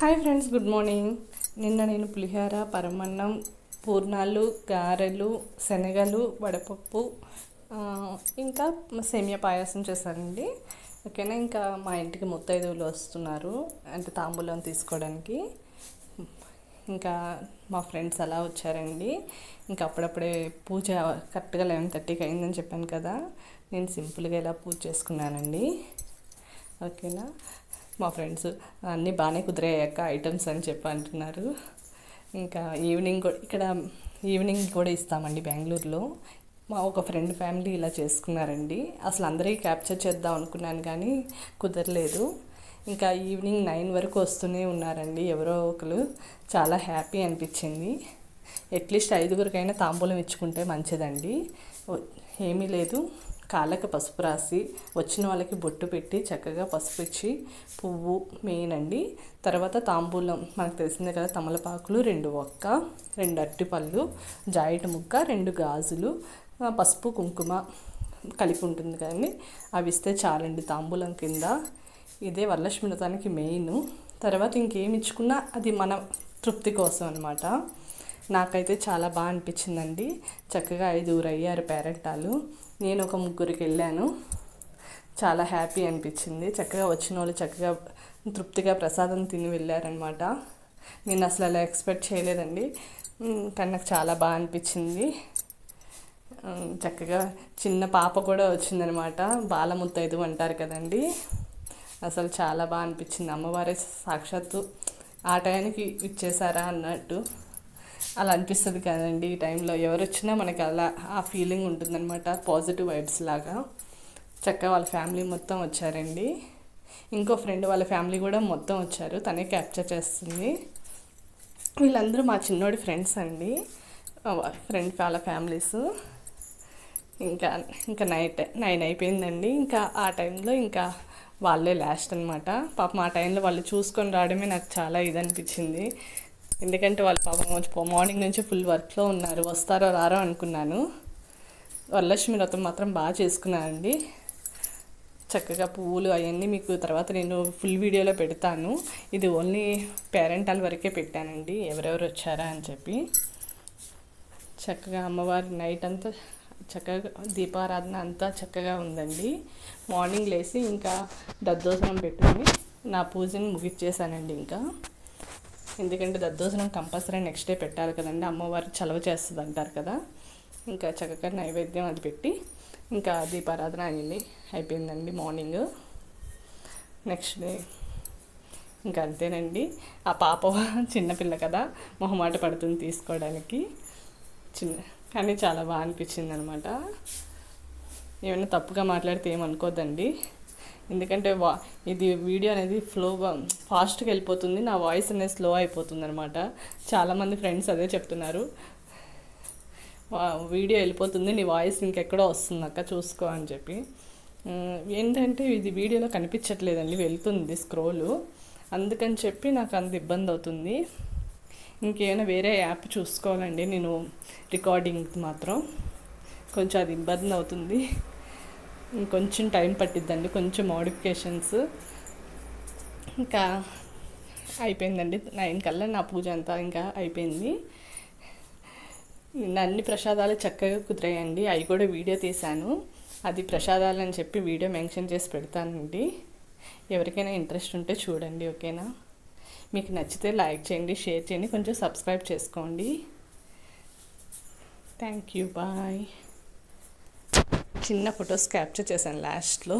Hi friends, good morning. నిన్న నేను పులిహోర, పరమన్నం, పూర్ణాలు, గారెలు, శనగలు, వడపప్పు, ఇంకా సేమియా పాయసం చేశానండి. ఓకేనా. ఇంకా మా ఇంటికి ముత్తైదువులు వస్తున్నారు, అంటే తాంబూలం తీసుకోవడానికి. ఇంకా మా ఫ్రెండ్స్ అలా వచ్చారండి. ఇంకా అప్పుడప్పుడే పూజ కరెక్ట్గా 11:30కి అయిందని చెప్పాను కదా, నేను సింపుల్గా ఇలా పూజ చేసుకున్నానండి. ఓకేనా. మా ఫ్రెండ్స్ అన్నీ బాగానే కుదిరాయాక ఐటమ్స్ అని చెప్పి అంటున్నారు. ఇంకా ఈవినింగ్ కూడా ఇస్తామండి బెంగళూరులో. మా ఒక ఫ్రెండ్ ఫ్యామిలీ ఇలా చేసుకున్నారండి. అసలు అందరికీ క్యాప్చర్ చేద్దాం అనుకున్నాను కానీ కుదరలేదు. ఇంకా ఈవినింగ్ 9 వరకు వస్తూనే ఉన్నారండి ఎవరో ఒకరు. చాలా హ్యాపీ అనిపించింది. అట్లీస్ట్ 5గురికైనా తాంబూలం ఇచ్చుకుంటే మంచిదండి. ఏమీ లేదు, కాళ్ళకి పసుపు రాసి వచ్చిన వాళ్ళకి బొట్టు పెట్టి చక్కగా పసుపు ఇచ్చి, పువ్వు మెయిన్ అండి. తర్వాత తాంబూలం మనకు తెలిసిందే కదా, తమలపాకులు 2 ఒక్క, 2 అరటిపళ్ళు, జాయిట్ ముక్క, 2 గాజులు, పసుపు కుంకుమ కలిపి ఉంటుంది కానీ అవి ఇస్తే చాలండి తాంబూలం కింద. ఇదే వరలక్ష్మి వ్రతానికి మెయిన్. తర్వాత ఇంకేమి ఇచ్చుకున్నా అది మన తృప్తి కోసం అనమాట. నాకైతే చాలా బాగా అనిపించిందండి. చక్కగా 5 అయ్యారు పేరెంటాలు. నేను ఒక 3కి వెళ్ళాను. చాలా హ్యాపీ అనిపించింది. చక్కగా వచ్చిన వాళ్ళు చక్కగా తృప్తిగా ప్రసాదం తిని వెళ్ళారనమాట. నేను అసలు అలా ఎక్స్పెక్ట్ చేయలేదండి, కానీ నాకు చాలా బాగా అనిపించింది. చక్కగా చిన్న పాప కూడా వచ్చిందనమాట. బాలముత్తైదు అంటారు కదండి. అసలు చాలా బాగా అనిపించింది. అమ్మవారే సాక్షాత్తు ఆ టైంకి ఇచ్చేసారా అన్నట్టు అలా అనిపిస్తుంది కదండి. ఈ టైంలో ఎవరు వచ్చినా మనకి అలా ఆ ఫీలింగ్ ఉంటుందన్నమాట, పాజిటివ్ వైబ్స్ లాగా. చక్కగా వాళ్ళ ఫ్యామిలీ మొత్తం వచ్చారండి. ఇంకో ఫ్రెండ్ వాళ్ళ ఫ్యామిలీ కూడా మొత్తం వచ్చారు, తనే క్యాప్చర్ చేస్తుంది. వీళ్ళందరూ మా చిన్నోడి ఫ్రెండ్స్ అండి, ఫ్రెండ్ వాళ్ళ ఫ్యామిలీస్. ఇంకా నైట్ 9 అయిపోయిందండి. ఇంకా ఆ టైంలో ఇంకా వాళ్ళే లాస్ట్ అనమాట. పాపం ఆ టైంలో వాళ్ళు చూసుకొని రావడమే నాకు చాలా అనిపించింది. ఎందుకంటే వాళ్ళు పాపం మార్నింగ్ నుంచి ఫుల్ వర్క్లో ఉన్నారు, వస్తారో రారో అనుకున్నాను. వరలక్ష్మి వ్రతం మాత్రం బాగా చేసుకున్నానండి. చక్కగా పువ్వులు అవన్నీ మీకు తర్వాత నేను ఫుల్ వీడియోలో పెడతాను. ఇది ఓన్లీ పేరెంటాల వరకే పెట్టానండి, ఎవరెవరు వచ్చారా అని చెప్పి. చక్కగా అమ్మవారి నైట్ అంతా చక్కగా దీపారాధన అంతా చక్కగా ఉందండి. మార్నింగ్ లేచి ఇంకా దద్దోజనం పెట్టుకొని నా పూజని ముగిచ్చేసానండి. ఎందుకంటే దద్దోజనం కంపల్సరీ నెక్స్ట్ డే పెట్టాలి కదండి, అమ్మవారు చలవ చేస్తుంది అంటారు కదా. ఇంకా చక్కగా నైవేద్యం అది పెట్టి ఇంకా దీపారాధన అయిపోయిందండి మార్నింగ్. నెక్స్ట్ డే ఇంకా అంతేనండి. ఆ పాప చిన్నపిల్ల కదా, మొహమాట పడుతుంది తీసుకోవడానికి, కానీ చాలా బాగా అనిపించింది అనమాట. ఏమైనా తప్పుగా మాట్లాడితే ఏమనుకోద్దండి, ఎందుకంటే ఇది వీడియో అనేది ఫాస్ట్గా వెళ్ళిపోతుంది, నా వాయిస్ అనేది స్లో అయిపోతుంది అనమాట. చాలామంది ఫ్రెండ్స్ అదే చెప్తున్నారు, వీడియో వెళ్ళిపోతుంది, నీ వాయిస్ ఇంకెక్కడో వస్తుంది అక్క చూసుకో అని చెప్పి. ఏంటంటే ఇది వీడియోలో కనిపించట్లేదండి, వెళ్తుంది స్క్రోలు, అందుకని చెప్పి నాకు అంత ఇబ్బంది అవుతుంది. ఇంకేమైనా వేరే యాప్ చూసుకోవాలండి నేను రికార్డింగ్ మాత్రం. కొంచెం అది ఇబ్బంది అవుతుంది, ఇంకొంచెం టైం పట్టిద్దండి, కొంచెం మోడిఫికేషన్స్. ఇంకా అయిపోయిందండి 9 కల్లా నా పూజ అంతా ఇంకా అయిపోయింది. అన్ని ప్రసాదాలు చక్కగా కుదిరాయండి. అవి కూడా వీడియో తీశాను, అది ప్రసాదాలు అని చెప్పి వీడియో మెన్షన్ చేసి పెడతానండి. ఎవరికైనా ఇంట్రెస్ట్ ఉంటే చూడండి. ఓకేనా. మీకు నచ్చితే లైక్ చేయండి, షేర్ చేయండి, కొంచెం సబ్స్క్రైబ్ చేసుకోండి. Thank you, bye. చిన్న ఫొటోస్ క్యాప్చర్ చేశాను లాస్ట్లో.